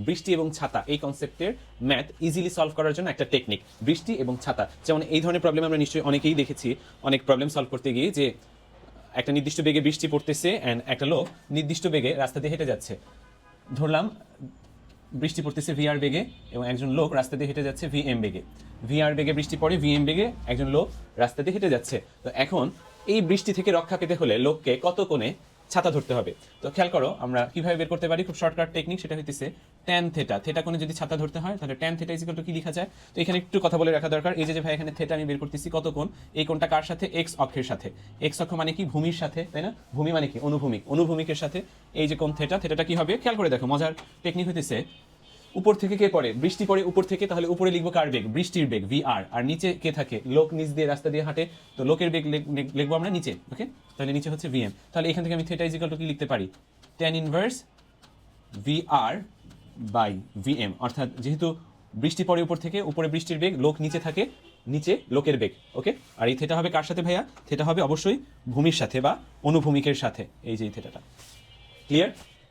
বৃষ্টি এবং ছাতা এই কনসেপ্টের ম্যাথ ইজিলি সলভ করার জন্য একটা টেকনিক, বৃষ্টি এবং ছাতা। যেমন এই ধরনের প্রবলেম আমরা নিশ্চয়ই অনেকেই দেখেছি, অনেক প্রবলেম সলভ করতে গিয়ে, যে একটা নির্দিষ্ট বেগে বৃষ্টি পড়তেছে অ্যান্ড একটা লোক নির্দিষ্ট বেগে রাস্তা দিয়ে হেঁটে যাচ্ছে। ধরলাম বৃষ্টি পড়তেছে ভিআর বেগে এবং একজন লোক রাস্তা দিয়ে হেঁটে যাচ্ছে ভিএম বেগে। ভিআর বেগে বৃষ্টি পড়ে, ভিএম বেগে একজন লোক রাস্তা দিয়ে হেঁটে যাচ্ছে। তো এখন এই বৃষ্টি থেকে রক্ষা পেতে হলে লোককে কত কোণে ছাতা ধরতে হবে। তো খেয়াল করো আমরা কিভাবে বের করতে পারি, খুব শর্টকাট টেকনিক, সেটা হইতেছে ট্যান থেটা। থেটা কোণে যদি ছাতা ধরতে হয় তাহলে ট্যান থেটা ইকুয়াল টু কি লেখা যায়। তো এখানে একটু কথা বলে রাখা দরকার, এই যে ভাই এখানে থেটা আমি বের করতেছি কত কোণ, এই কোণটা কার সাথে, এক্স অক্ষের সাথে। এক্স অক্ষ মানে কি, ভূমির সাথে, তাই না? ভূমি মানে কি, অনুভূমিক, অনুভূমিকের সাথে এই যে কোণ থেটা, থেটাটা কি হবে খেয়াল করে দেখো। মজার টেকনিক হইতেছে, উপর থেকে কে পড়ে, বৃষ্টি পড়ে উপর থেকে, তাহলে উপরে লিখবো কার বেগ, বৃষ্টির বেগ ভিআর, আর নিচে কে থাকে, লোক নিচ দিয়ে রাস্তা দিয়ে হাঁটে, তো লোকের বেগ লিখবো আমরা নিচে। ওকে, তাহলে নিচে হচ্ছে ভিএম। তাহলে এখান থেকে আমি থেটা ইকুয়াল টু কি লিখতে পারি, tan inverse VR by VM. অর্থাৎ যেহেতু বৃষ্টি পড়ে উপর থেকে, উপরে বৃষ্টির বেগ, লোক নিচে থাকে, নিচে লোকের বেগ। ওকে, আর এই থেটা হবে কার সাথে ভাইয়া, থেটা হবে অবশ্যই ভূমির সাথে বা অনুভূমিকের সাথে, এই যে এই থেটাটা। ক্লিয়ার?